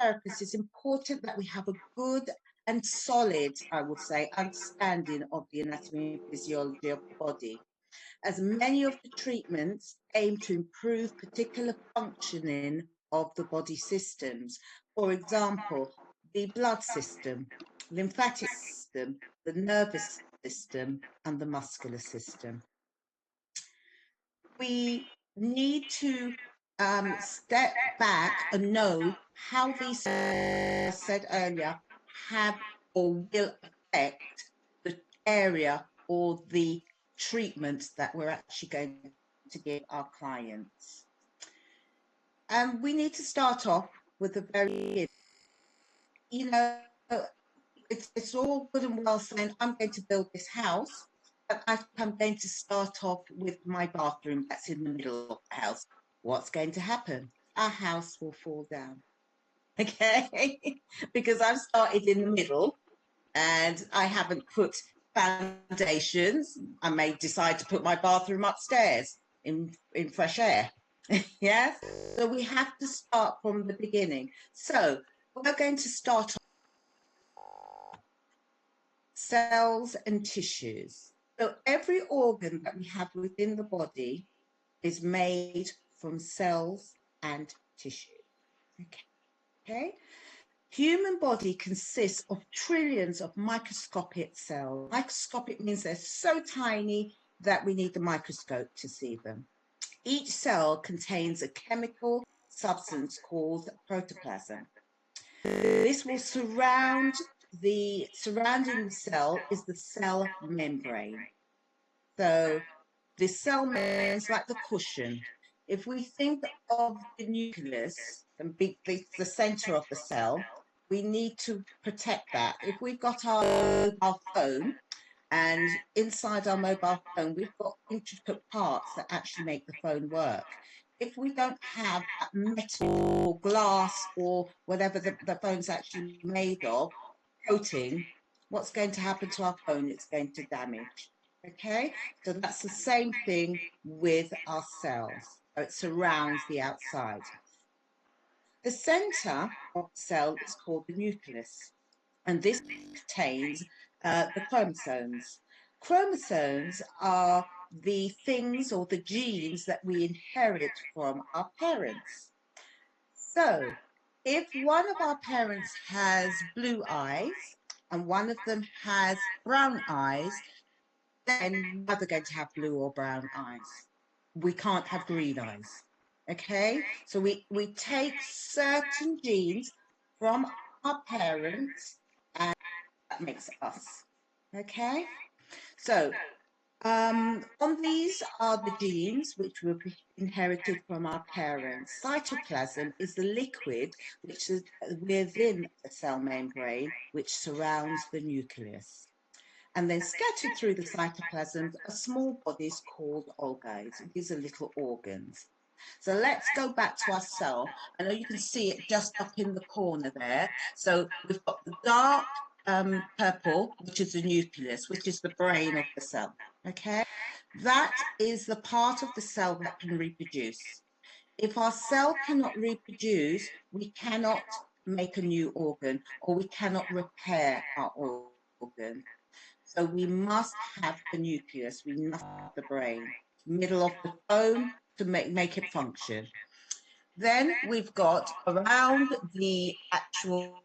therapists, it's important that we have a good and solid, I would say, understanding of the anatomy and physiology of the body, as many of the treatments aim to improve particular functioning of the body systems. For example, the blood system, lymphatic system, the nervous system, and the muscular system. We need to step back and know how these, as I said earlier, have or will affect the area or the treatments that we're actually going to give our clients. And we need to start off with the very, you know, it's all good and well saying, I'm going to build this house, but I'm going to start off with my bathroom that's in the middle of the house. What's going to happen? Our house will fall down, okay? Because I've started in the middle and I haven't put foundations. I may decide to put my bathroom upstairs in fresh air. Yes, so we have to start from the beginning. So we're going to start on cells and tissues. So every organ that we have within the body is made from cells and tissue. Okay. Human body consists of trillions of microscopic cells. Microscopic means they're so tiny that we need the microscope to see them. Each cell contains a chemical substance called protoplasm. This will surrounding the cell is the cell membrane. So the cell membrane is like the cushion. If we think of the nucleus and the center of the cell, we need to protect that. If we've got our phone, and inside our mobile phone, we've got intricate parts that actually make the phone work. If we don't have that metal or glass or whatever the phone's actually made of, coating, what's going to happen to our phone? It's going to damage. Okay, so that's the same thing with our cells. So it surrounds the outside. The center of the cell is called the nucleus, and this contains the chromosomes. Chromosomes are the things or the genes that we inherit from our parents. So if one of our parents has blue eyes and one of them has brown eyes, then we're either going to have blue or brown eyes. We can't have green eyes. Okay, so we take certain genes from our parents, and that makes us. Okay, so on these are the genes which were inherited from our parents. Cytoplasm is the liquid which is within the cell membrane which surrounds the nucleus. And then scattered through the cytoplasm are small bodies called organs. These are little organs. So let's go back to our cell. I know you can see it just up in the corner there. So we've got the dark purple, which is the nucleus, which is the brain of the cell. Okay, that is the part of the cell that can reproduce. If our cell cannot reproduce, we cannot make a new organ, or we cannot repair our organ. So we must have the nucleus, we must have the brain, middle of the bone to make it function. Then we've got around the actual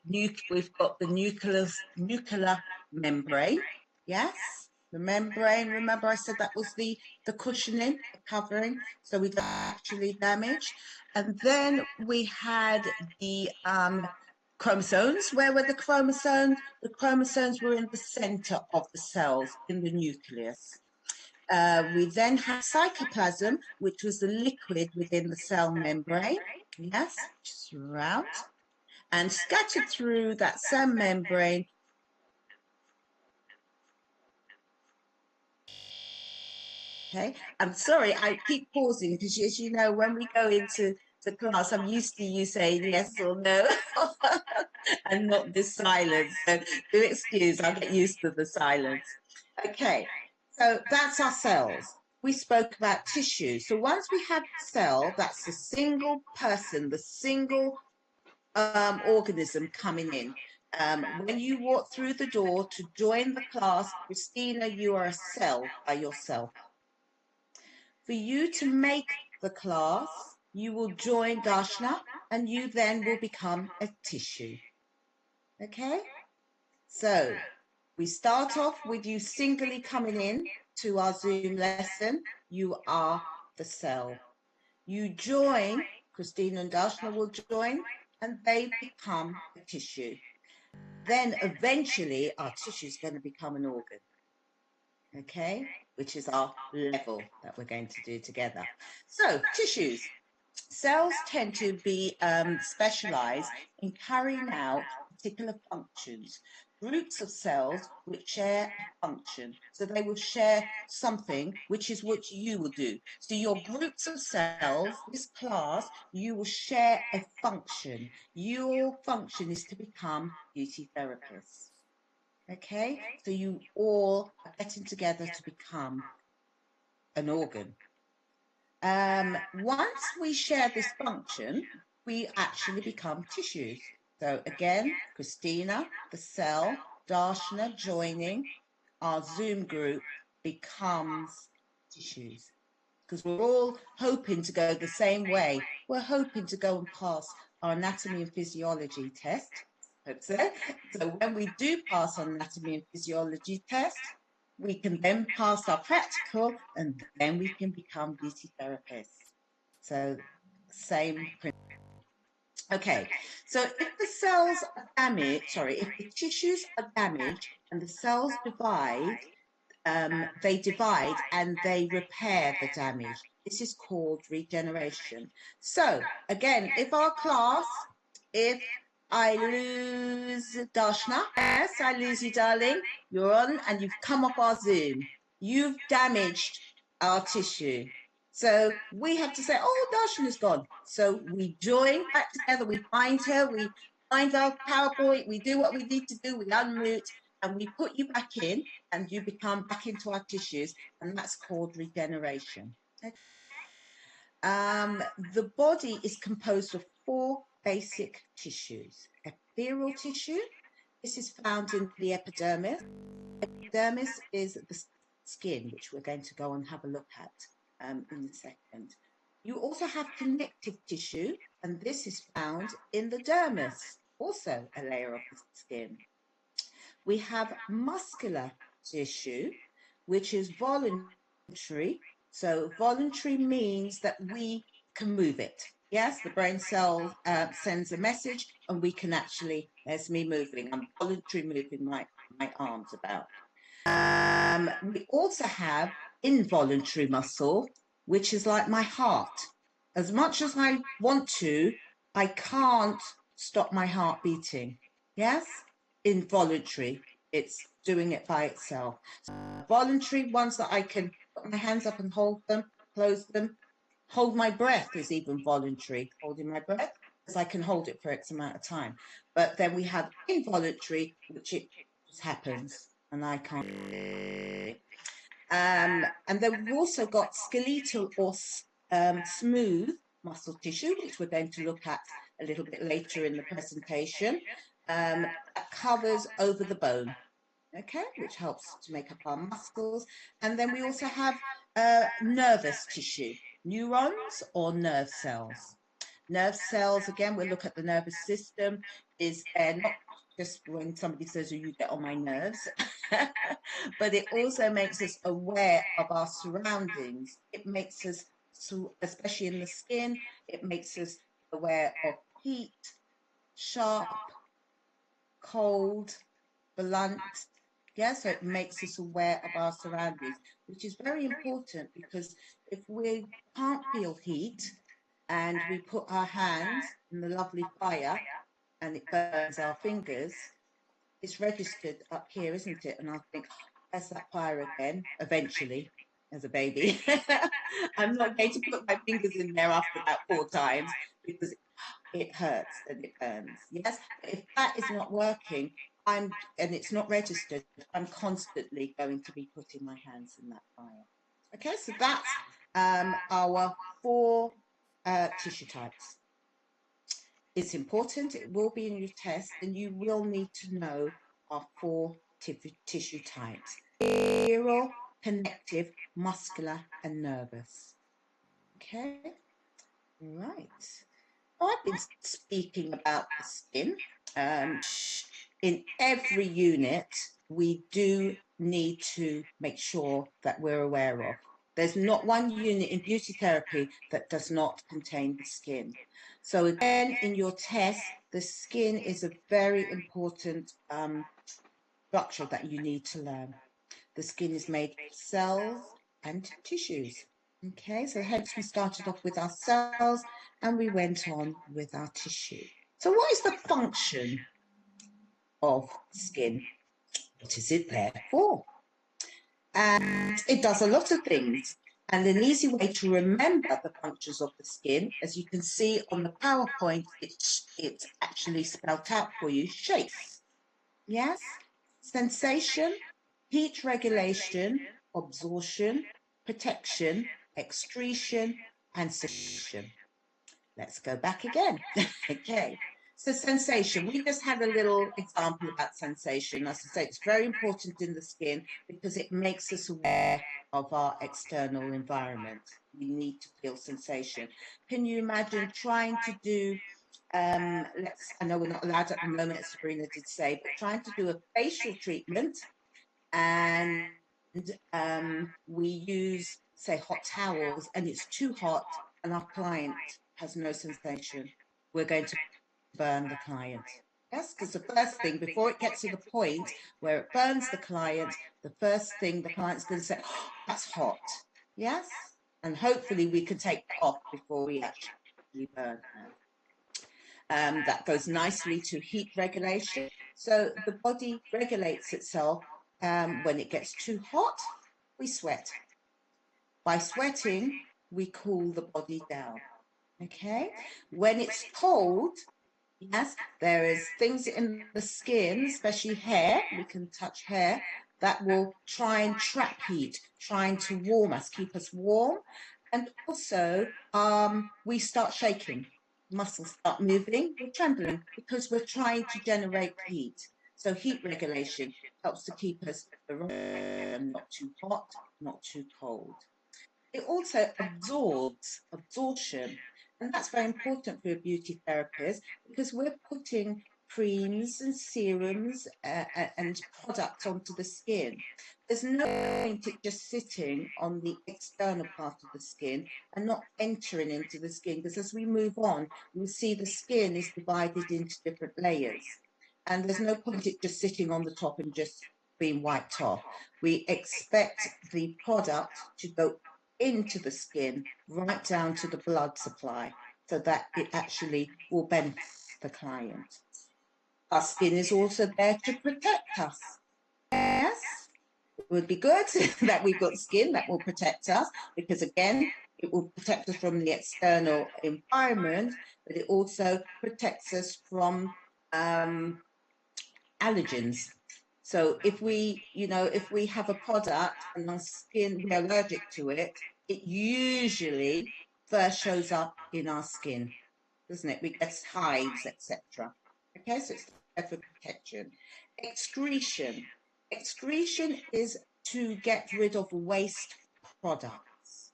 nucleus, we've got the nuclear membrane. Yes, the membrane, remember I said that was the cushioning, the covering, so we don't actually damage. And then we had the chromosomes. Where were the chromosomes? The chromosomes were in the center of the cells, in the nucleus. We then had cytoplasm, which was the liquid within the cell membrane, yes, just around, and scattered through that cell membrane. Okay, I'm sorry, I keep pausing because, as you know, when we go into the class, I'm used to you saying yes or no and not this silence. So do excuse, I'll get used to the silence. Okay, so that's our cells. We spoke about tissue. So once we have the cell, that's the single person, the single organism coming in. When you walk through the door to join the class, Christina, you are a cell by yourself. For you to make the class, you will join Darshana, and you then will become a tissue. Okay? So we start off with you singly coming in to our Zoom lesson. You are the cell. You join, Christina and Darshana will join, and they become a tissue. Then eventually our tissue is going to become an organ. Okay? Which is our level that we're going to do together. So, tissues. Cells tend to be specialized in carrying out particular functions. Groups of cells which share a function. So they will share something, which is what you will do. So your groups of cells, this class, you will share a function. Your function is to become beauty therapists. Okay? So you all are getting together to become an organ. Once we share this function, we actually become tissues. So again, Christina, the cell, Darshana joining our Zoom group becomes tissues. Because we're all hoping to go the same way. We're hoping to go and pass our anatomy and physiology test. Hope so. So when we do pass our anatomy and physiology test, we can then pass our practical, and then we can become beauty therapists. So same principle. Okay, so if the cells are damaged, if the tissues are damaged and the cells divide, they divide and they repair the damage. This is called regeneration. So again, if our class, if I lose Darshana, yes, I lose you, darling. You're on and you've come off our Zoom. You've damaged our tissue. So we have to say, oh, Darshana's gone. So we join back together, we find her, we find our PowerPoint, we do what we need to do, we unmute, and we put you back in, and you become back into our tissues, and that's called regeneration. Okay. The body is composed of 4 basic tissues. Epidermal tissue, this is found in the epidermis. Epidermis is the skin, which we're going to go and have a look at in a second. You also have connective tissue, and this is found in the dermis, also a layer of the skin. We have muscular tissue, which is voluntary. So voluntary means that we can move it. Yes, the brain cell sends a message and we can actually, there's me moving, I'm voluntary moving my arms about. We also have involuntary muscle, which is like my heart. As much as I want to, I can't stop my heart beating. Yes? Involuntary, it's doing it by itself. Voluntary ones that I can put my hands up and hold them, close them. Hold my breath is even voluntary, holding my breath, because I can hold it for X amount of time. But then we have involuntary, which it just happens, and I can't. And then we've also got skeletal or smooth muscle tissue, which we're going to look at a little bit later in the presentation, that covers over the bone, okay, which helps to make up our muscles. And then we also have nervous tissue, neurons or nerve cells. Nerve cells, again, we'll look at the nervous system, is not just when somebody says, oh, you get on my nerves, but it also makes us aware of our surroundings. It makes us, especially in the skin, it makes us aware of heat, sharp, cold, blunt. Yeah, so it makes us aware of our surroundings, which is very important, because if we can't feel heat and we put our hands in the lovely fire and it burns our fingers, it's registered up here, isn't it? And I think, oh, there's that fire again, eventually, as a baby. I'm not going to put my fingers in there after about 4 times, because it hurts and it burns. Yes, if that is not working, and it's not registered, I'm constantly going to be putting my hands in that fire. Okay, so that's our 4 tissue types. It's important, it will be in your test, and you will need to know our 4 tissue types: epidermal, connective, muscular, and nervous. Okay, right. I've been speaking about the skin. In every unit, we do need to make sure that we're aware of. There's not one unit in beauty therapy that does not contain the skin. So again, in your test, the skin is a very important structure that you need to learn. The skin is made of cells and tissues. Okay, so hence we started off with our cells and we went on with our tissue. So what is the function of skin? What is it there for? And it does a lot of things. And an easy way to remember the functions of the skin, as you can see on the PowerPoint, it's actually spelled out for you. Shapes, yes? Sensation, heat regulation, absorption, protection, excretion, and secretion. Let's go back again. Okay. So sensation, we just had a little example about sensation. As I say, it's very important in the skin because it makes us aware of our external environment. We need to feel sensation. Can you imagine trying to do, I know we're not allowed at the moment, as Sabrina did say, but trying to do a facial treatment and we use, say, hot towels and it's too hot and our client has no sensation. We're going to burn the client. Yes, because the first thing, before it gets to the point where it burns the client, the first thing the client's going to say, oh, that's hot. Yes, and hopefully we can take it off before we actually burn them. That goes nicely to heat regulation. So the body regulates itself. When it gets too hot, we sweat. By sweating, we cool the body down. Okay, when it's cold, yes, there is things in the skin, especially hair, we can touch hair, that will try and trap heat, trying to warm us, keep us warm. And also, we start shaking, muscles start moving, we're trembling because we're trying to generate heat. So heat regulation helps to keep us not too hot, not too cold. It also absorbs, absorption. And that's very important for a beauty therapist because we're putting creams and serums and products onto the skin. There's no point it just sitting on the external part of the skin and not entering into the skin, because as we move on, you'll see the skin is divided into different layers. And there's no point it just sitting on the top and just being wiped off. We expect the product to go into the skin, right down to the blood supply, so that it actually will benefit the client. Our skin is also there to protect us. Yes, it would be good that we've got skin that will protect us, because again, it will protect us from the external environment, but it also protects us from allergens. So if we have a product and our skin, we're allergic to it, it usually first shows up in our skin, doesn't it? We get hives, etc. Okay, so it's there for protection. Excretion. Excretion is to get rid of waste products.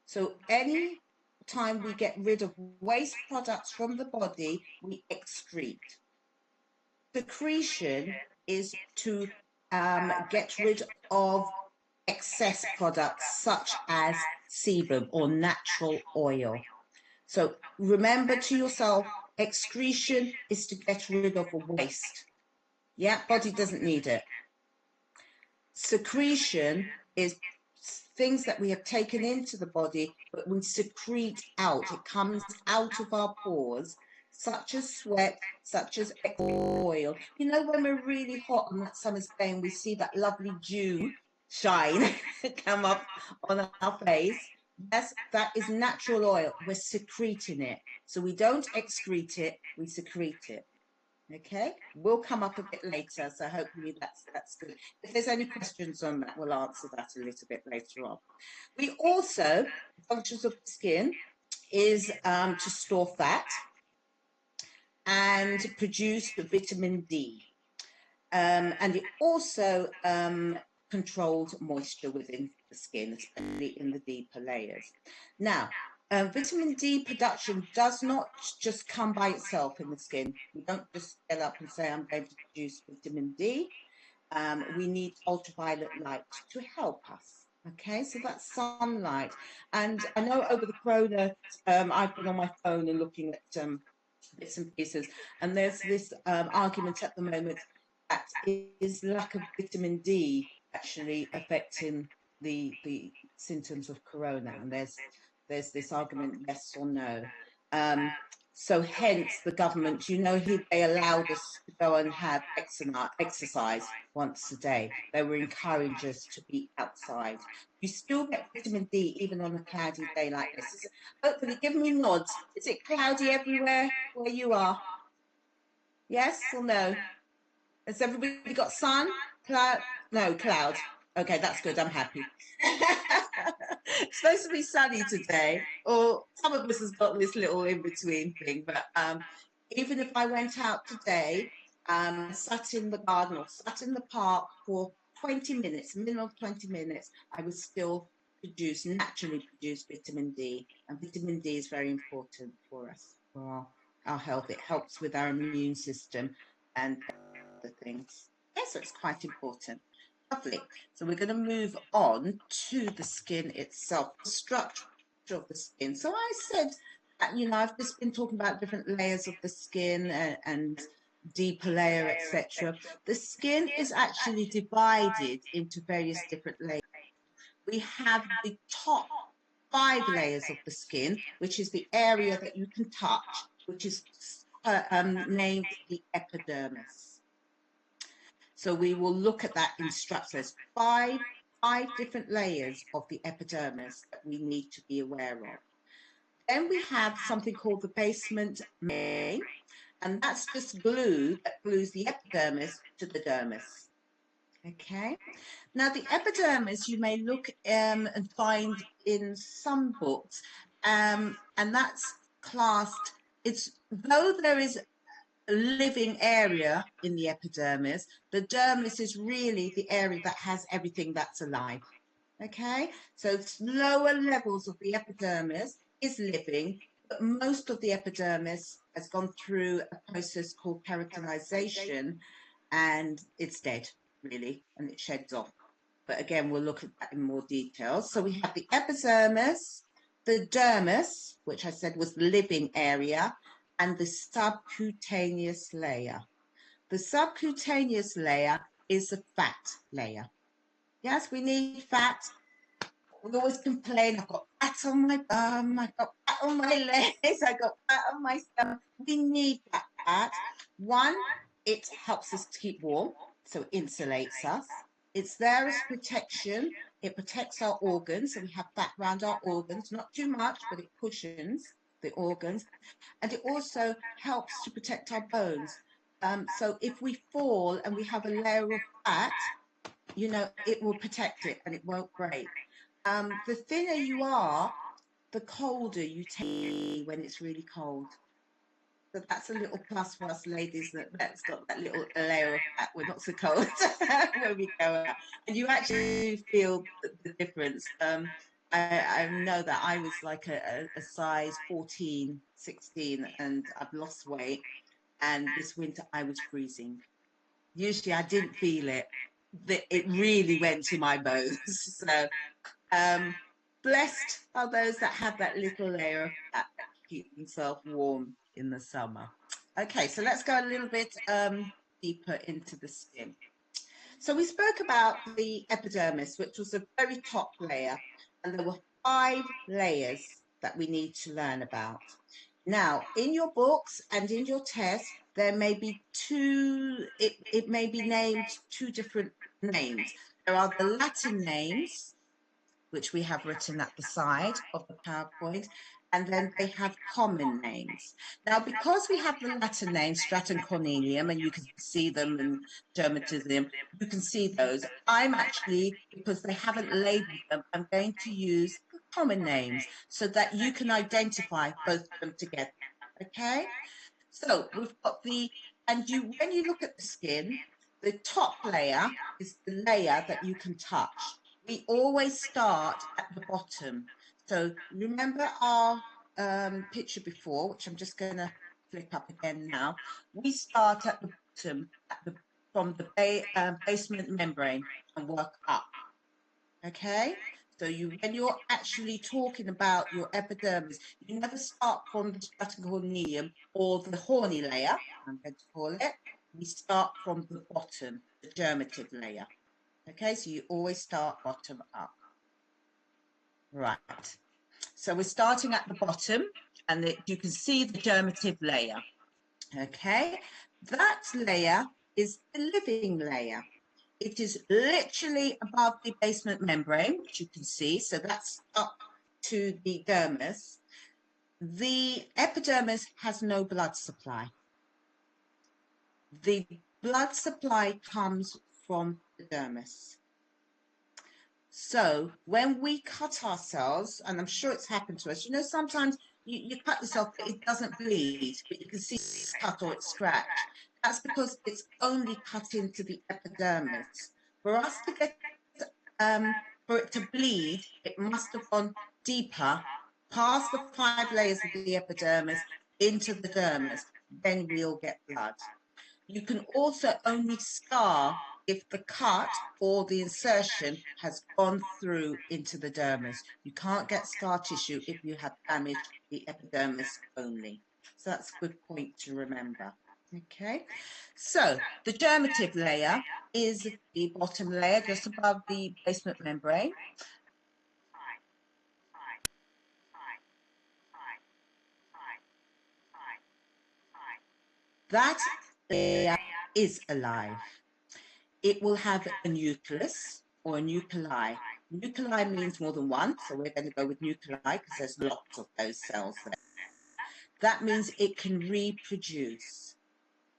So any time we get rid of waste products from the body, we excrete. Secretion is to get rid of excess products such as sebum or natural oil. So remember to yourself, excretion is to get rid of a waste. Yeah, body doesn't need it. Secretion is things that we have taken into the body, but we secrete out. It comes out of our pores, such as sweat, such as oil. You know, when we're really hot on that summer's day and we see that lovely dew shine come up on our face, yes, that is natural oil. We're secreting it. So we don't excrete it, we secrete it. Okay, we'll come up a bit later, so hopefully that's good. If there's any questions on that, we'll answer that a little bit later on. We also, functions of the skin is to store fat, and produce vitamin D. And it also controls moisture within the skin, especially in the deeper layers. Now, vitamin D production does not just come by itself in the skin. We don't just get up and say, I'm going to produce vitamin D. We need ultraviolet light to help us. Okay, so that's sunlight. And I know over the corona, I've been on my phone and looking at bits and pieces, and there's this argument at the moment that is lack of vitamin D actually affecting the symptoms of corona, and there's this argument, yes or no. So hence the government, they allowed us to go and have exercise once a day. They were encouraging us to be outside. You still get vitamin D even on a cloudy day like this. Hopefully, give me nods. Is it cloudy everywhere where you are? Yes or no? Has everybody got sun? Cloud? No, cloud. Okay, that's good. I'm happy. It's supposed to be sunny today, or some of us has got this little in-between thing, but even if I went out today, sat in the garden or sat in the park for 20 minutes, minimum of 20 minutes, I would still naturally produce vitamin D. And vitamin D is very important for us, for our health. It helps with our immune system and other things. Yes, so it's quite important. Lovely. So we're going to move on to the skin itself, the structure of the skin. So I said that, I've just been talking about different layers of the skin and deeper layer, etc. The skin is actually divided into various different layers. We have the top 5 layers of the skin, which is the area that you can touch, which is named the epidermis. So we will look at that in structures. Five different layers of the epidermis that we need to be aware of. Then we have something called the basement membrane, and that's just glue that glues the epidermis to the dermis. Okay. Now the epidermis you may look and find in some books, and that's classed. Though there is living area in the epidermis, the dermis is really the area that has everything that's alive. Okay, so lower levels of the epidermis is living, but most of the epidermis has gone through a process called keratinization, and it's dead really, and it sheds off. But again, we'll look at that in more detail. So we have the epidermis, the dermis, which I said was the living area, and the subcutaneous layer. The subcutaneous layer is the fat layer. Yes, we need fat. We always complain, I've got fat on my bum, I've got fat on my legs, I've got fat on my stomach. We need that fat. One, it helps us to keep warm, so it insulates us. It's there as protection. It protects our organs, so we have fat around our organs, not too much, but it cushions the organs. And it also helps to protect our bones. So if we fall and we have a layer of fat, it will protect it and it won't break. The thinner you are, the colder you take when it's really cold. So that's a little plus for us ladies, that's got that little layer of fat. We're not so cold when we go out. And you actually feel the difference. I know that I was like a size 14, 16, and I've lost weight. And this winter I was freezing. Usually I didn't feel it. It really went to my bones. So blessed are those that have that little layer of fat that keep themselves warm in the summer. Okay, so let's go a little bit deeper into the skin. So we spoke about the epidermis, which was the very top layer, and there were 5 layers that we need to learn about. Now, in your books and in your test, there may be it may be named 2 different names. There are the Latin names, which we have written at the side of the PowerPoint, and then they have common names. Now, because we have the Latin names, stratum corneum, and you can see them, and dermatism, you can see those. I'm actually, because they haven't labeled them, I'm going to use the common names so that you can identify both of them together, okay? So we've got when you look at the skin, the top layer is the layer that you can touch. We always start at the bottom. So remember our picture before, which I'm just going to flip up again now. We start at the bottom, from the basement membrane and work up. Okay? So when you're actually talking about your epidermis, you never start from the stratum corneum or the horny layer, I'm going to call it. We start from the bottom, the dermative layer. Okay, so you always start bottom up. Right. So we're starting at the bottom, and you can see the dermative layer. Okay, that layer is the living layer. It is literally above the basement membrane, which you can see. So that's up to the dermis. The epidermis has no blood supply. The blood supply comes from the dermis. So when we cut ourselves, and I'm sure it's happened to us, you know, sometimes you cut yourself, but it doesn't bleed, but you can see it's cut or it's scratched. That's because it's only cut into the epidermis. For us to get, for it to bleed, it must have gone deeper, past the 5 layers of the epidermis, into the dermis. Then we'll get blood. You can also only scar if the cut or the insertion has gone through into the dermis. You can't get scar tissue if you have damaged the epidermis only. So that's a good point to remember. Okay, so the dermative layer is the bottom layer just above the basement membrane. That layer is alive. It will have a nucleus or a nuclei. Nuclei means more than one, so we're going to go with nuclei because there's lots of those cells there. That means it can reproduce.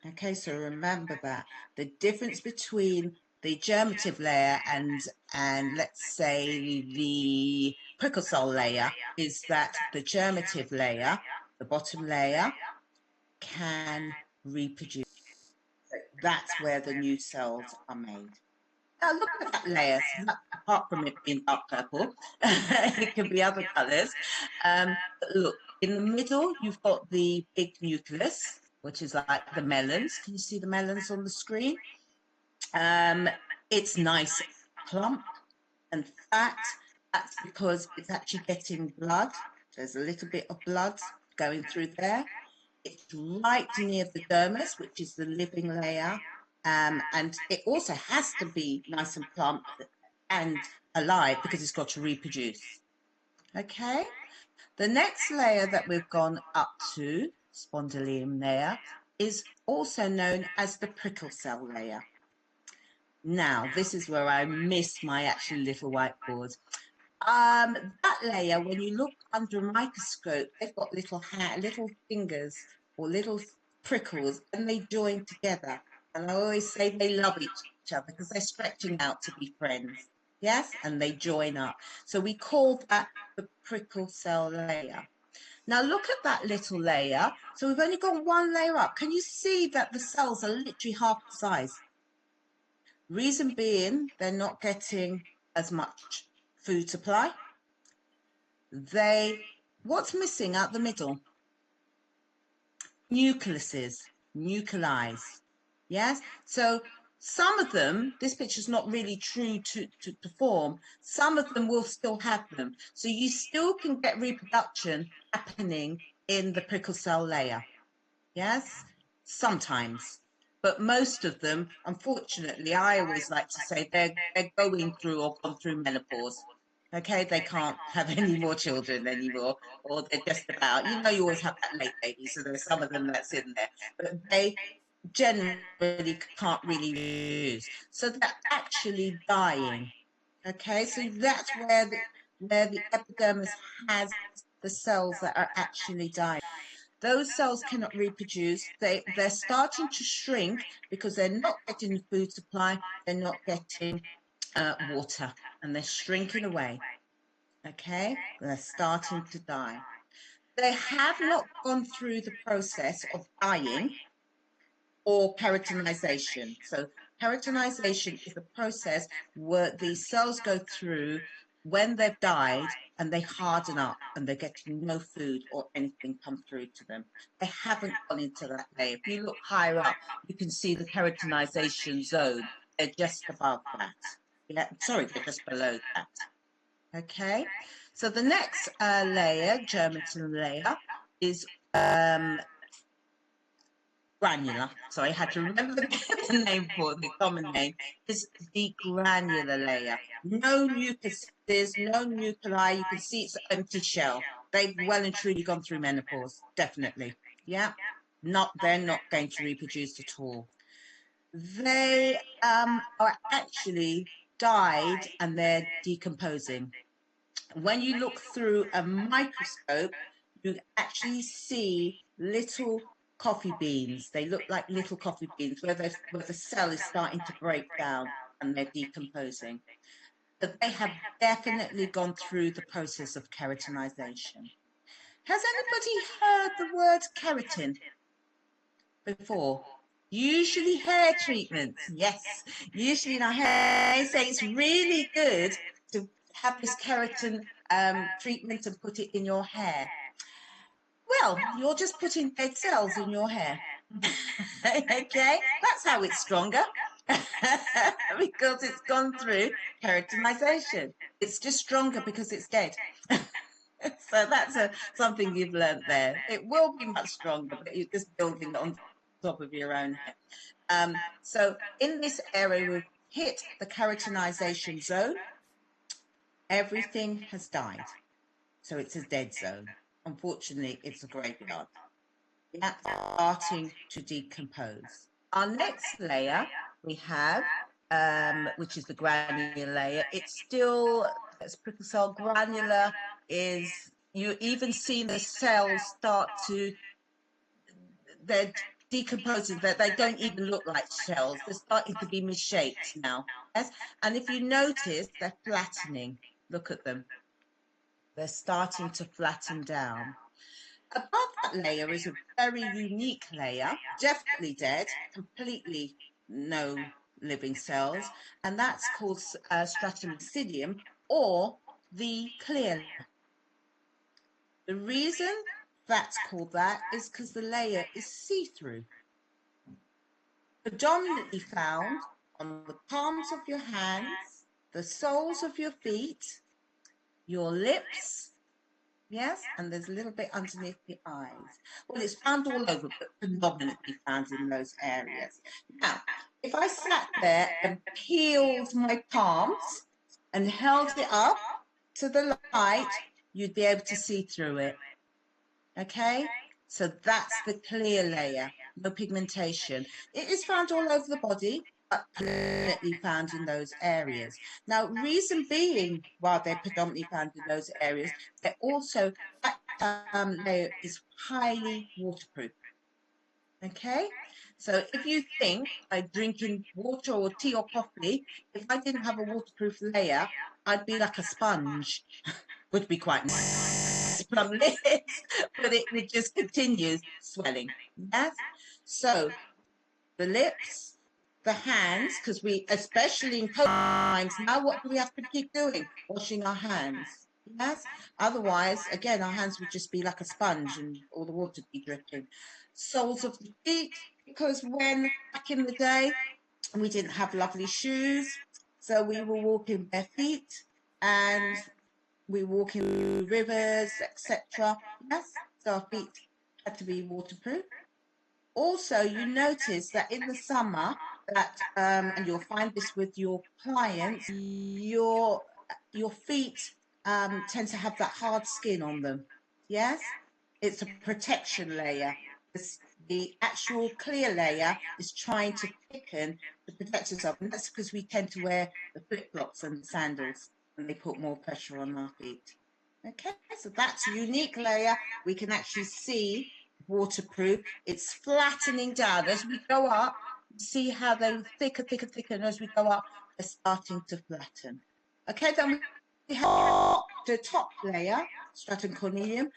Okay, so remember that. The difference between the germinative layer and let's say the prickle cell layer is that the germinative layer, the bottom layer, can reproduce. That's where the new cells are made. Now look at that layer. Apart from it being dark purple, it can be other colours. But look, in the middle, you've got the big nucleus, which is like the melons. Can you see the melons on the screen? It's nice, plump and fat. That's because it's actually getting blood. There's a little bit of blood going through there. It's right near the dermis, which is the living layer. And it also has to be nice and plump and alive because it's got to reproduce. Okay. The next layer that we've gone up to, spondylium layer, is also known as the prickle cell layer. Now, this is where I miss my actual little whiteboard. That layer, when you look under a microscope, they've got little fingers or little prickles, and they join together. And I always say they love each other because they're stretching out to be friends. Yes, and they join up. So we call that the prickle cell layer. Now look at that little layer. So we've only got one layer up. Can you see that the cells are literally half the size? Reason being, they're not getting as much food supply. What's missing out the middle? Nucleuses, nuclei. Yes, so some of them, this picture's not really true to form. Some of them will still have them. So you still can get reproduction happening in the prickle cell layer. Yes, sometimes. But most of them, unfortunately, I always like to say they're going through or gone through menopause. Okay, they can't have any more children anymore, or they're just about, you know, you always have that late baby, so there's some of them that's in there, but they generally can't really use. So they're actually dying. Okay, so that's where the epidermis has the cells that are actually dying. Those cells cannot reproduce. They're starting to shrink because they're not getting the food supply, they're not getting water, and they're shrinking away. Okay, they're starting to die. they have not gone through the process of dying or keratinization. So keratinization is the process where these cells go through when they've died and they harden up and they're getting no food or anything come through to them. They haven't gone into that layer. If you look higher up, you can see the keratinization zone. They're just above that. Yeah, sorry, they're just below that. Okay, so the next layer, germinative layer, is granular. So I had to remember the name for the common name is the granular layer. No nucleuses, no nuclei. You can see it's an empty shell. They've well and truly gone through menopause, definitely. Yeah, they're not going to reproduce at all. They are actually died and they're decomposing. When you look through a microscope, you actually see little coffee beans. They look like little coffee beans where the cell is starting to break down and they're decomposing. But they have definitely gone through the process of keratinization. Has anybody heard the word keratin before? Usually hair treatments, yes. Usually in our hair, they say it's really good to have this keratin treatment and put it in your hair. Well, you're just putting dead cells in your hair. Okay, that's how it's stronger. Because it's gone through keratinization. It's just stronger because it's dead. So that's something you've learned there. It will be much stronger, but you're just building it on top of your own hair. So in this area, we've hit the keratinization zone. Everything has died. So it's a dead zone. Unfortunately, it's a graveyard. That's starting to decompose. Our next layer we have, which is the granular layer. It's still, as prickle cell granular is, you even see the cells start to, they're decomposing, that they don't even look like shells. They're starting to be misshaped now. Yes, and if you notice, they're flattening. Look at them. They're starting to flatten down. Above that layer is a very unique layer, definitely dead, completely no living cells, and that's called stratum lucidium, or the clear layer. The reason that's called that is because the layer is see-through. Predominantly found on the palms of your hands, the soles of your feet, your lips, yes, and there's a little bit underneath the eyes. Well, it's found all over, but predominantly found in those areas. Now, if I sat there and peeled my palms and held it up to the light, you'd be able to see through it. Okay? So that's the clear layer, no pigmentation. It is found all over the body, but predominantly found in those areas. Now, reason being, while they're predominantly found in those areas, they're also, that layer is highly waterproof. Okay? So if you think by drinking water or tea or coffee, if I didn't have a waterproof layer, I'd be like a sponge. Would be quite nice from this, but it would just continue swelling. Yes? So the lips, the hands, because we, especially in COVID times, now what do we have to keep doing? Washing our hands. Yes? Otherwise, again, our hands would just be like a sponge and all the water would be dripping. Soles of the feet, because when back in the day, we didn't have lovely shoes, so we were walking bare feet and we walk in rivers, etc. Yes, so our feet had to be waterproof. Also, you notice that in the summer, that and you'll find this with your clients, your feet tend to have that hard skin on them. Yes, it's a protection layer. The actual clear layer is trying to thicken to protect yourself, and that's because we tend to wear the flip-flops and the sandals, and they put more pressure on our feet. Okay, so that's a unique layer. We can actually see waterproof. It's flattening down as we go up. See how they thicker, thicker, thicker, and as we go up, they're starting to flatten. Okay, then we have the top layer, stratum corneum,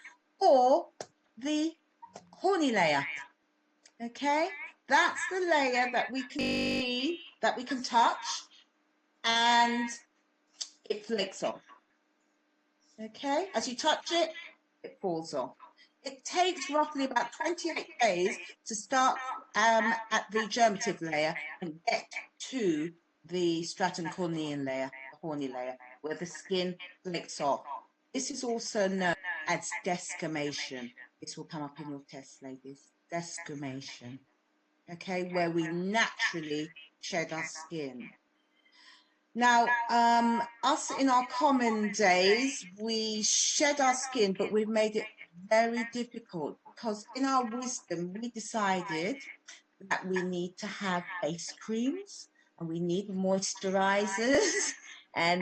or the horny layer. Okay, that's the layer that we can touch and it flakes off. Okay, as you touch it, it falls off. It takes roughly about 28 days to start at the germative layer and get to the stratum corneum layer, the horny layer, where the skin flakes off. This is also known as desquamation. This will come up in your test, ladies. Desquamation. Okay, where we naturally shed our skin. Now, us in our common days, we shed our skin, but we've made it very difficult because in our wisdom, we decided that we need to have face creams and we need moisturizers and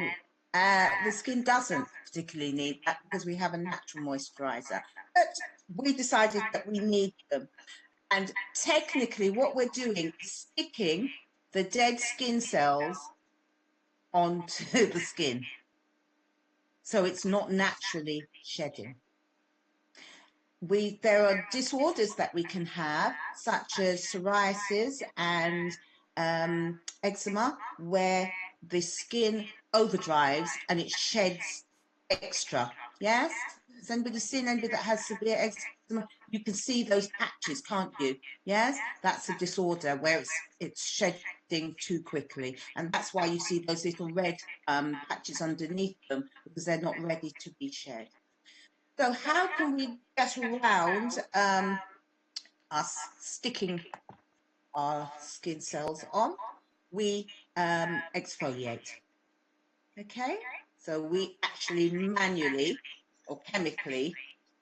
the skin doesn't particularly need that because we have a natural moisturizer. But we decided that we need them. And technically what we're doing is sticking the dead skin cells onto the skin. So it's not naturally shedding. There are disorders that we can have, such as psoriasis and eczema, where the skin overdrives and it sheds extra. Yes? Has anybody seen anybody that has severe eczema? You can see those patches, can't you? Yes? That's a disorder where it's shedding too quickly. And that's why you see those little red patches underneath them, because they're not ready to be shed. So how can we get around us sticking our skin cells on? We exfoliate. Okay? So we actually manually or chemically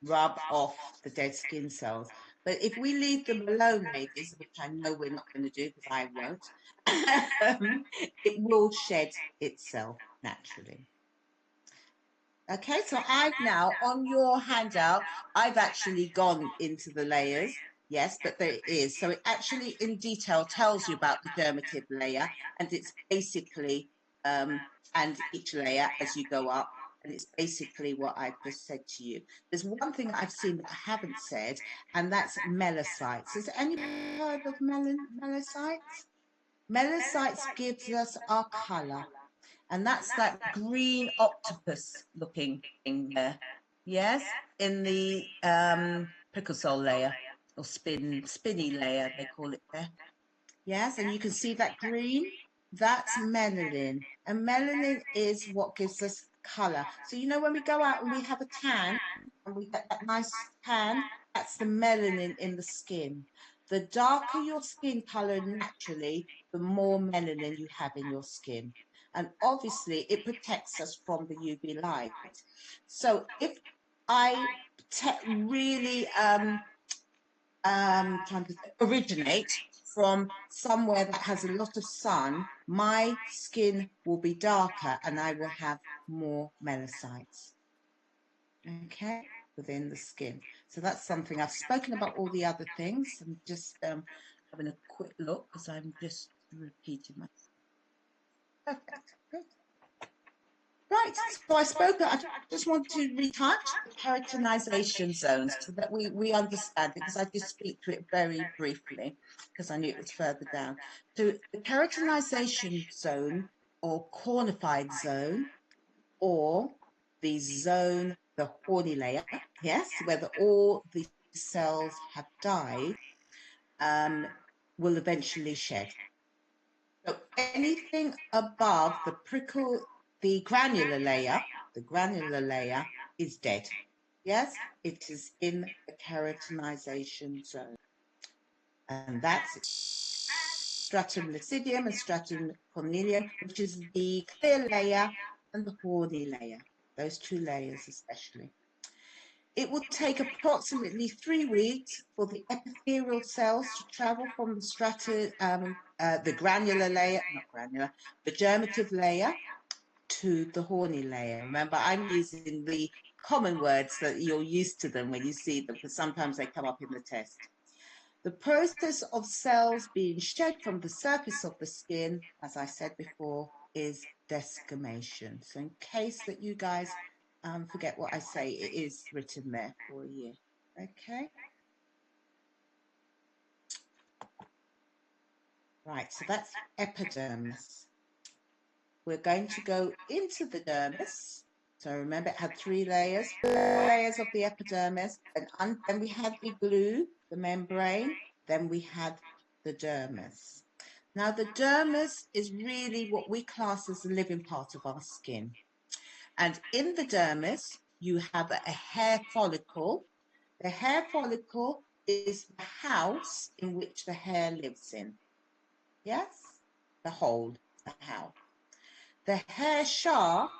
rub off the dead skin cells. But if we leave them alone, ladies, which I know we're not going to do because I won't, it will shed itself naturally. Okay, so I've now, on your handout, I've actually gone into the layers. Yes, but there is. So it actually in detail tells you about the dermative layer, and it's basically, and each layer as you go up, and it's basically what I've just said to you. There's one thing I've seen that I haven't said, and that's melanocytes. Has anybody heard of melanocytes? Melanocytes gives us our colour. And that's that green octopus looking thing there. Yes, in the picosol layer or spinny layer, they call it there. Yes, and you can see that green. That's melanin. And melanin is what gives us color. So, you know, when we go out and we have a tan and we get that nice tan, that's the melanin in the skin. The darker your skin color naturally, the more melanin you have in your skin. And obviously it protects us from the UV light. So if I really trying to originate from somewhere that has a lot of sun, my skin will be darker and I will have more melanocytes, okay, within the skin. So that's something. I've spoken about all the other things. I'm just having a quick look because I'm just repeating myself. Perfect. Good. Right, so I just want to retouch the keratinization zones so that we understand it, because I did speak to it very briefly because I knew it was further down. So the keratinization zone or cornified zone, or the zone, the horny layer, yes, where all the cells have died, will eventually shed. So anything above the granular layer is dead. Yes, it is in the keratinization zone. And that's stratum lucidium and stratum corneum, which is the clear layer and the horny layer, those two layers especially. It will take approximately 3 weeks for the epithelial cells to travel from the granular layer, not granular, the germative layer to the horny layer. Remember, I'm using the common words that you're used to them when you see them, because sometimes they come up in the test. The process of cells being shed from the surface of the skin, as I said before, is desquamation. So in case that you guys forget what I say. It is written there for you. Okay. Right, so that's epidermis. We're going to go into the dermis. So remember, it had 3 layers, 4 layers of the epidermis, and then we had the glue, the membrane, then we had the dermis. Now, the dermis is really what we class as the living part of our skin. And in the dermis, you have a hair follicle. The hair follicle is the house in which the hair lives in. Yes? The hole, the house. The hair shaft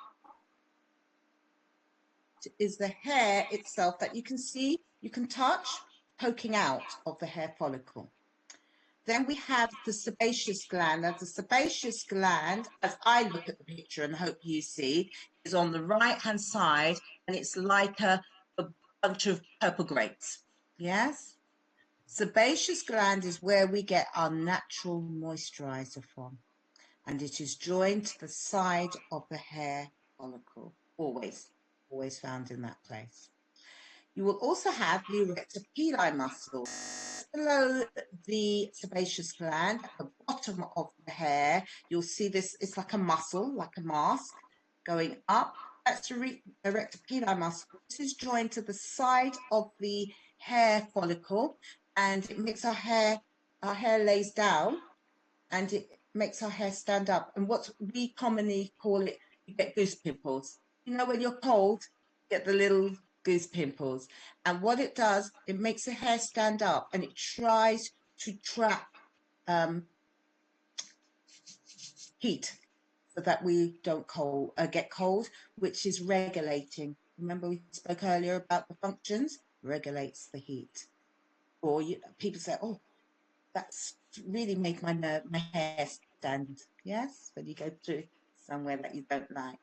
is the hair itself that you can see, you can touch, poking out of the hair follicle. Then we have the sebaceous gland. Now, the sebaceous gland, as I look at the picture and hope you see, is on the right-hand side, and it's like a bunch of purple grapes. Yes? Sebaceous gland is where we get our natural moisturizer from, and it is joined to the side of the hair follicle, always found in that place. You will also have the erector pili muscle below the sebaceous gland at the bottom of the hair. You'll see this, it's like a muscle, like a mask going up. That's the erector pili muscle. This is joined to the side of the hair follicle, and it makes our hair lays down, and it makes our hair stand up. And what we commonly call it, you get goose pimples. You know, when you're cold, you get the little goose pimples. And what it does, it makes the hair stand up, and it tries to trap heat so that we don't get cold, which is regulating. Remember we spoke earlier about the functions? Regulates the heat. Or people say, oh, that's really made my hair stand. Yes, when you go through somewhere that you don't like.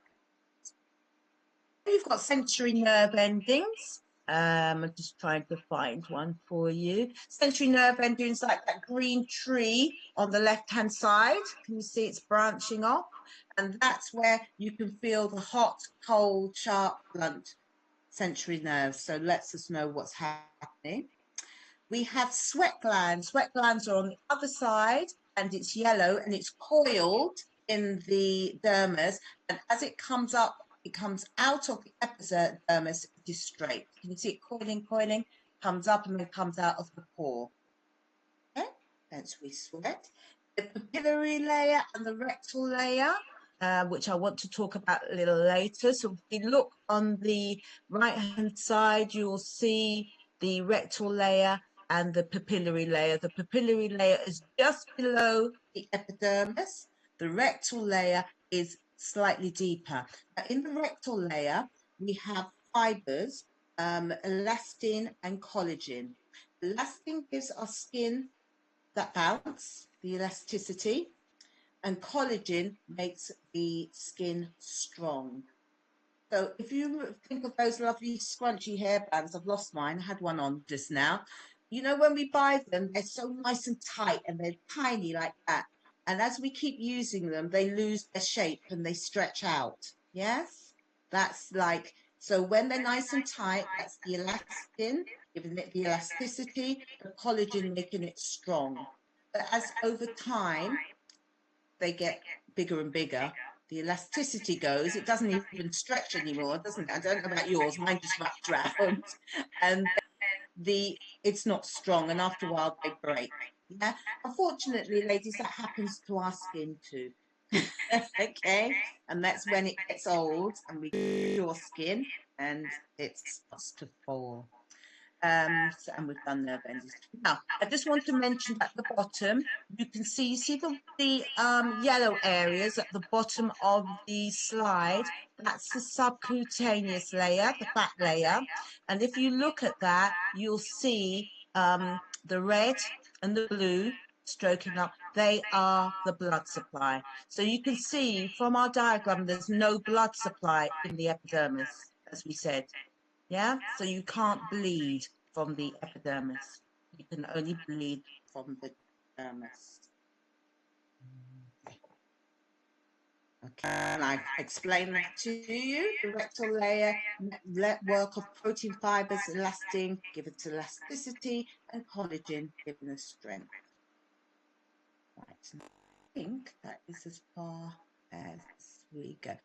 You've got sensory nerve endings. I'm just trying to find one for you. Sensory nerve endings, like that green tree on the left-hand side. Can you see it's branching off? And that's where you can feel the hot, cold, sharp, blunt sensory nerves. So lets us know what's happening. We have sweat glands. Sweat glands are on the other side, and it's yellow, and it's coiled in the dermis. And as it comes up, it comes out of the epidermis, it is straight. You can see it coiling, comes up, and then comes out of the pore. Okay, that's we sweat. The papillary layer and the rectal layer, which I want to talk about a little later. So if you look on the right-hand side, you will see the rectal layer and the papillary layer. The papillary layer is just below the epidermis. The rectal layer is slightly deeper. Now, in the rectal layer, we have fibers, elastin and collagen. Elastin gives our skin that bounce, the elasticity, and collagen makes the skin strong. So if you think of those lovely scrunchy hairbands, I've lost mine, I had one on just now. You know, when we buy them, they're so nice and tight, and they're tiny like that. And as we keep using them, they lose their shape and they stretch out. Yes? That's like, so when they're nice and tight, that's the elastin, giving it the elasticity, the collagen making it strong. But as over time, they get bigger and bigger, the elasticity goes, it doesn't even stretch anymore, doesn't it? I don't know about yours, mine just wrapped around, and it's not strong, and after a while they break. Yeah, unfortunately, ladies, that happens to our skin too. Okay, and that's when it gets old and we get your skin and it starts to fall. And we've done nerve endings. Now, I just want to mention at the bottom, you see the yellow areas at the bottom of the slide. That's the subcutaneous layer, the fat layer. And if you look at that, you'll see the red and the blue stroking up. They are the blood supply. So you can see from our diagram, there's no blood supply in the epidermis, as we said. Yeah, so you can't bleed from the epidermis. You can only bleed from the dermis. Okay, and I've explained that to you. The rectal layer network of protein fibers, elastin, given to elasticity, and collagen, given us strength. Right, I think that is as far as we go.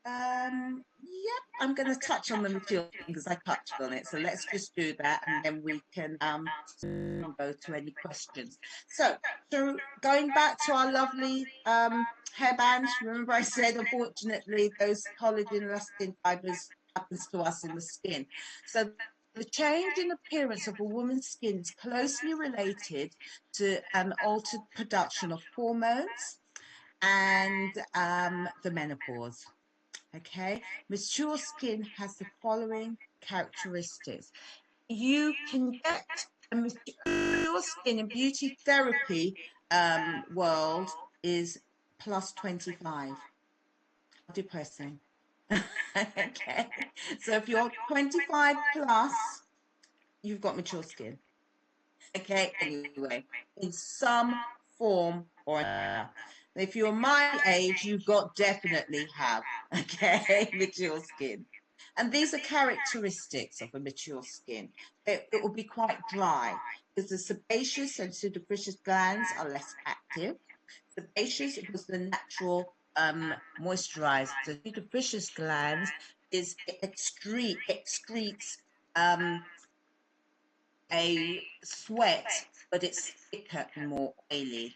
Yep, I'm going to touch on the material because I touched on it. So let's just do that, and then we can go to any questions. So going back to our lovely hairbands, remember I said, unfortunately, those collagen elastin fibers happens to us in the skin. So the change in appearance of a woman's skin is closely related to an altered production of hormones and the menopause. Okay, mature skin has the following characteristics. You can get a mature skin in beauty therapy world is plus 25. Depressing. Okay, so if you're 25 plus, you've got mature skin. Okay, anyway, in some form or another. If you're my age, you've got definitely have, okay, mature skin. And these are characteristics of a mature skin. It will be quite dry because the sebaceous and pseudoprecious glands are less active. Sebaceous was the natural moisturizer. The pseudoprecious glands is excretes a sweat, but it's thicker and more oily.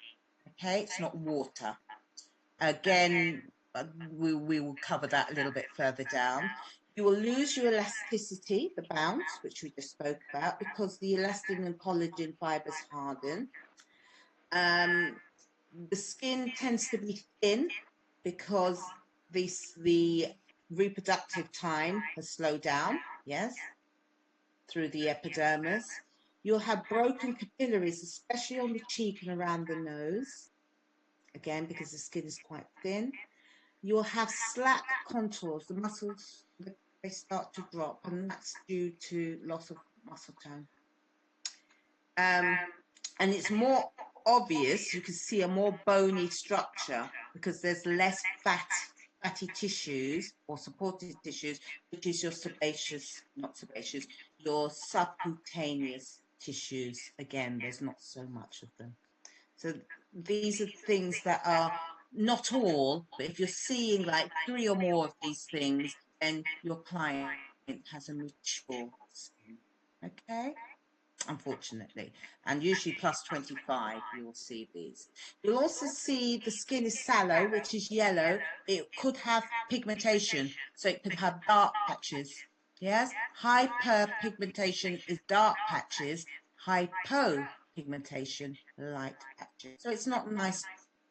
Okay, it's not water. Again, we will cover that a little bit further down. You will lose your elasticity, the bounce, which we just spoke about, because the elastin and collagen fibers harden. The skin tends to be thin because the reproductive time has slowed down, yes, through the epidermis. You'll have broken capillaries, especially on the cheek and around the nose, again, because the skin is quite thin. You'll have slack contours, the muscles, they start to drop, and that's due to loss of muscle tone. And it's more obvious, you can see a more bony structure because there's less fatty tissues or supportive tissues, which is your sebaceous, not sebaceous, your subcutaneous tissues. Again, there's not so much of them. So these are things that are not all, but if you're seeing like 3 or more of these things, then your client has a mature skin. Okay? Unfortunately, and usually plus 25 you'll see these. You'll also see the skin is sallow, which is yellow. It could have pigmentation, so it could have dark patches. Yes, hyperpigmentation is dark patches, hypopigmentation light patches, so it's not nice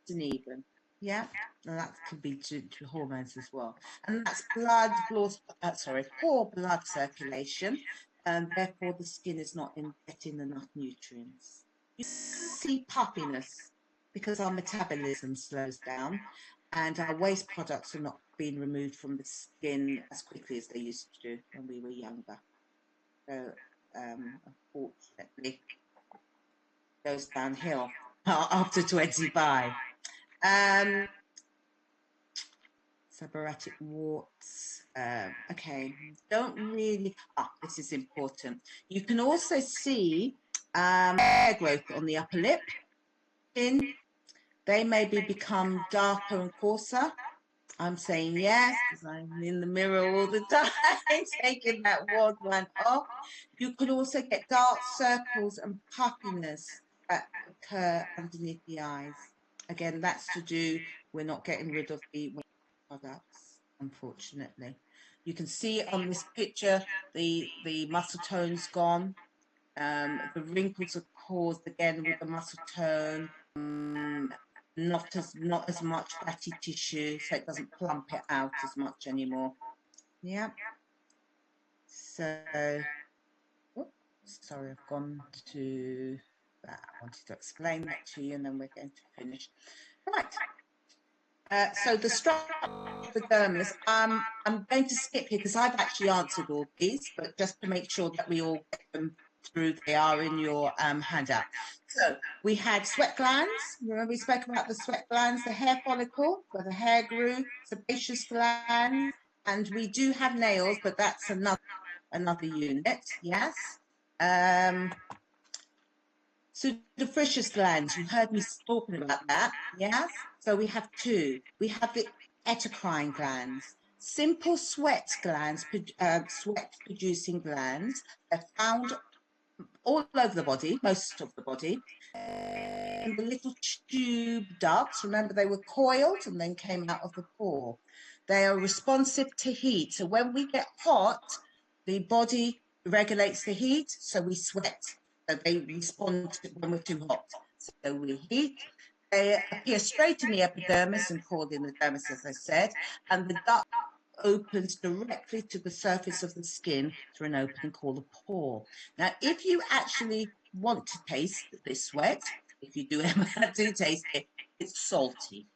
and even. Yeah, and that could be due to hormones as well, and that's poor blood circulation, and therefore the skin is not getting enough nutrients. You see puffiness because our metabolism slows down and our waste products are not being removed from the skin as quickly as they used to do when we were younger. So unfortunately, it goes downhill after 25. Seborrheic warts. Okay, don't really. This is important. You can also see hair growth on the upper lip, chin. They maybe become darker and coarser. I'm saying yes because I'm in the mirror all the time, taking that one off. You could also get dark circles and puffiness that occur underneath the eyes. Again, that's to do, we're not getting rid of the products, unfortunately. You can see on this picture the muscle tone's gone. The wrinkles are caused again with the muscle tone. Not as much fatty tissue, so it doesn't plump it out as much anymore. Yeah. So, sorry, I've gone to that. I wanted to explain that to you, and then we're going to finish. Right. So the structure of the dermis, I'm going to skip here because I've actually answered all these, but just to make sure that we all get them through. They are in your handout. So we had sweat glands. Remember we spoke about the sweat glands, the hair follicle where the hair grew, sebaceous glands, and we do have nails, but that's another unit. Yes. Superficious glands, you heard me talking about that, yes? So we have two. We have the endocrine glands, simple sweat glands, sweat-producing glands. They're found all over the body, most of the body. And the little tube ducts, remember they were coiled and then came out of the pore. They are responsive to heat. So when we get hot, the body regulates the heat, so we sweat. So they respond when we're too hot. So we heat. They appear straight in the epidermis and called in the dermis, as I said, and the duct opens directly to the surface of the skin through an opening called a pore. Now, if you actually want to taste this sweat, if you do ever do taste it, it's salty.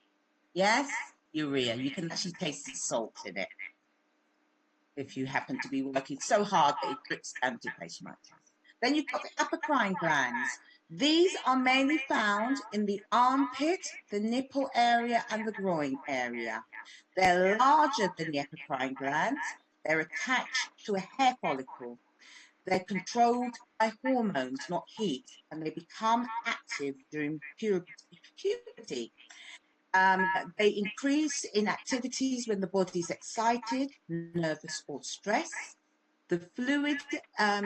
Yes, urea. You can actually taste the salt in it if you happen to be working so hard that it drips down to place my chest. Then you've got the apocrine glands. These are mainly found in the armpit, the nipple area, and the groin area. They're larger than the apocrine glands. They're attached to a hair follicle. They're controlled by hormones, not heat, and they become active during puberty. They increase in activities when the body is excited, nervous, or stressed. The fluid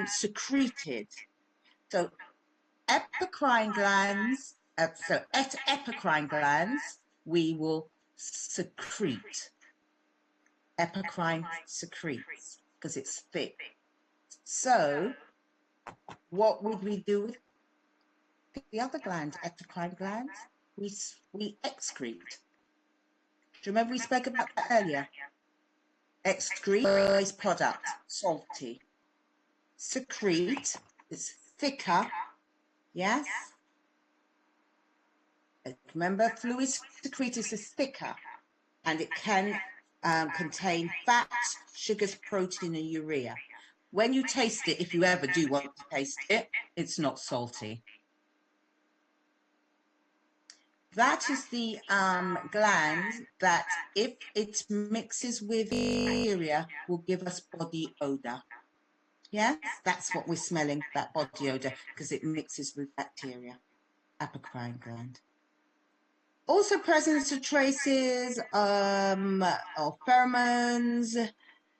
secreted. So epicrine glands, epicrine glands, we will secrete. Epicrine secretes because it's thick. So what would we do with the other gland, endocrine glands? We excrete. Do you remember we spoke about that earlier? Excrete is product, salty. Secrete is thicker, yes? Remember, fluid secretus is thicker, and it can contain fats, sugars, protein, and urea. When you taste it, if you ever do want to taste it, it's not salty. That is the gland that, if it mixes with urea, will give us body odor. Yes, that's what we're smelling, that body odor, because it mixes with bacteria. Apocrine gland. Also present are traces of pheromones,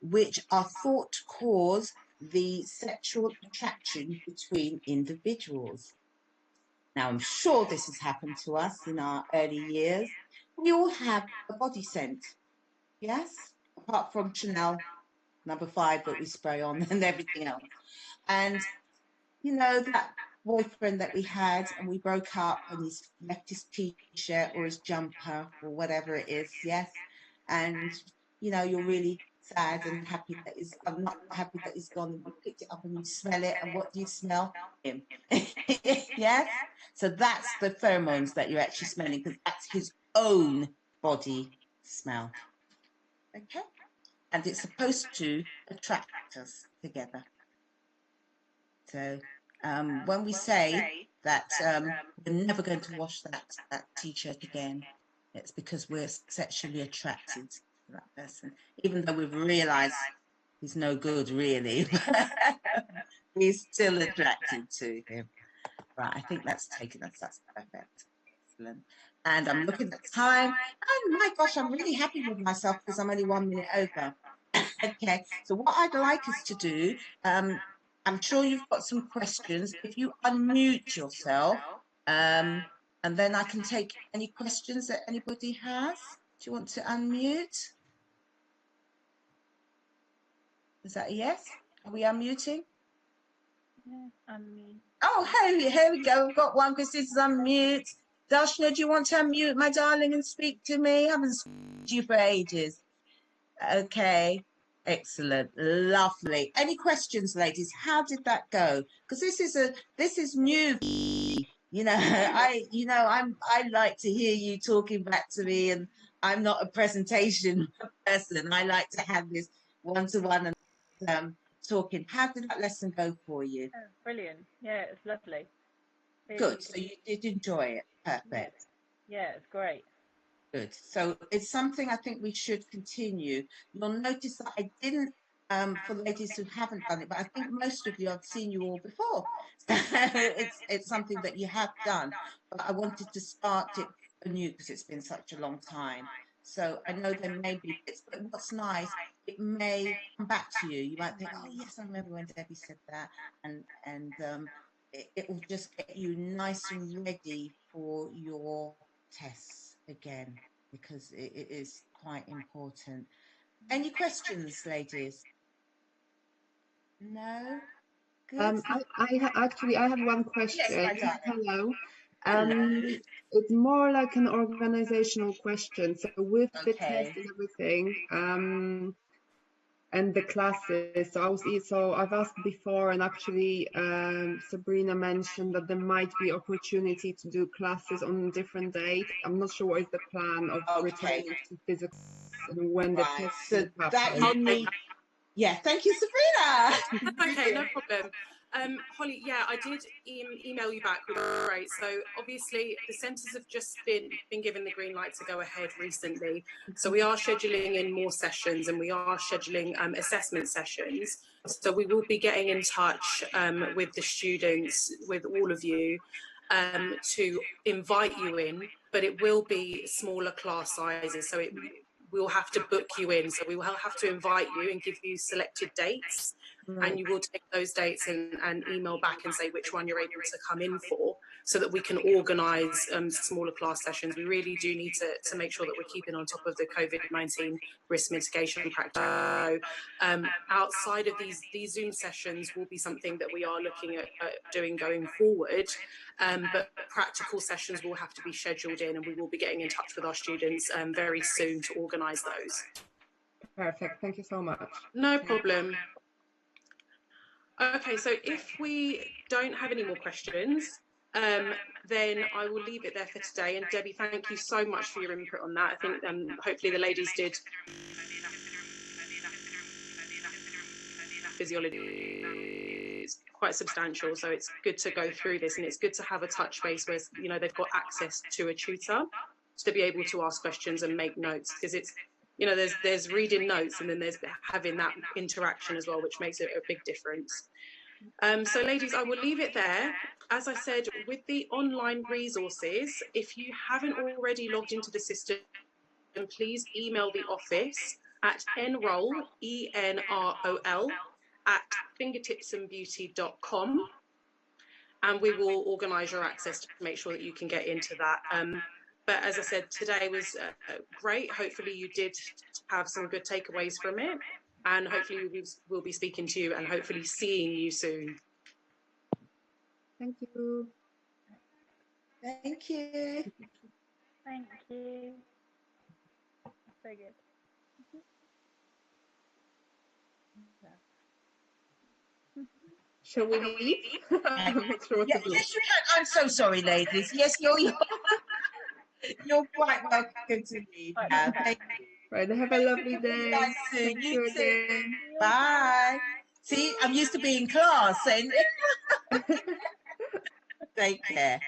which are thought to cause the sexual attraction between individuals. Now, I'm sure this has happened to us in our early years. We all have a body scent, yes? Apart from Chanel No. 5 that we spray on and everything else. And, you know, that boyfriend that we had and we broke up and he's left his t-shirt or his jumper or whatever it is, yes? And, you know, you're really sad and happy that I'm not happy that he's gone. You picked it up and you smell it, and what do you smell? Him. Yes? So that's the pheromones that you're actually smelling, because that's his own body smell. Okay? And it's supposed to attract us together. So when we say that we're never going to wash that t-shirt again, it's because we're sexually attracted to that person, even though we've realized he's no good really. We're still attracted to him. Right, I think that's perfect. Excellent. And I'm looking at the time, and my gosh, I'm really happy with myself because I'm only 1 minute over. Okay, so what I'd like us to do, I'm sure you've got some questions. If you unmute yourself, and then I can take any questions that anybody has. Do you want to unmute? Is that a yes? Are we unmuting? Yeah, unmute. Oh, here we go. We've got one. Christine says unmute. Darshna, do you want to unmute, my darling, and speak to me? I haven't spoken to you for ages. Okay. Excellent. Lovely. Any questions, ladies? How did that go? Because this is new. You know, I like to hear you talking back to me, and I'm not a presentation person. I like to have this one-to-one, and talking. How did that lesson go for you? Oh, brilliant. Yeah, it's lovely. Good. Really, So you did enjoy it. Perfect. yeah, it's great. Good. So it's something I think we should continue. You'll notice that I didn't, for ladies who haven't done it, but I think most of you, I've seen you all before. It's something that you have done, but I wanted to start it anew because it's been such a long time. So I know there may be bits, but what's nice, it may come back to you. You might think, oh yes, I remember when Debbie said that, and it will just get you nice and ready for your tests again, because it is quite important. Any questions, ladies? No? Good. Actually, I have one question. Yes, my darling. Hello. Hello. It's more like an organizational question. So with the test Okay. and everything, and the classes, so I've asked before, and actually Sabrina mentioned that there might be opportunity to do classes on different dates. I'm not sure what is the plan of Okay. returning to physical and when the Right. test So will that happen. you need. Yeah. Thank you, Sabrina. Okay, no problem. Holly, yeah, I did email you back, which was great. So obviously the centres have just been given the green light to go ahead recently. So we are scheduling in more sessions, and we are scheduling assessment sessions. So we will be getting in touch with the students, with all of you, to invite you in, but it will be smaller class sizes. So we'll have to book you in. So we will have to invite you and give you selected dates. Right. And you will take those dates and email back and say which one you're able to come in for, so that we can organise smaller class sessions. We really do need to make sure that we're keeping on top of the COVID-19 risk mitigation practice. So outside of these Zoom sessions will be something that we are looking at doing going forward, but practical sessions will have to be scheduled in, and we will be getting in touch with our students very soon to organise those. Perfect. Thank you so much. No problem. Okay, so if we don't have any more questions, then I will leave it there for today. And Debbie, thank you so much for your input on that. I think hopefully the ladies did. Physiology is quite substantial, so it's good to go through this, and it's good to have a touch base where, you know, they've got access to a tutor to be able to ask questions and make notes, because it's, you know, there's reading notes and then there's having that interaction as well, which makes it a big difference. So ladies, I will leave it there. As I said, with the online resources, if you haven't already logged into the system, please email the office at enroll, ENROL, at fingertipsandbeauty.com, and we will organise your access to make sure that you can get into that. But as I said, today was great. Hopefully you did have some good takeaways from it, and hopefully we'll be speaking to you and hopefully seeing you soon. Thank you. Thank you. Thank you. So good. Shall we leave? I'm not sure what to do. Yes, you can. I'm so sorry, ladies. Yes, you're quite welcome to leave now. Thank you. Right, have a lovely day. Nice to Thank you you too. again. Bye. See, I'm used to being class, and take care.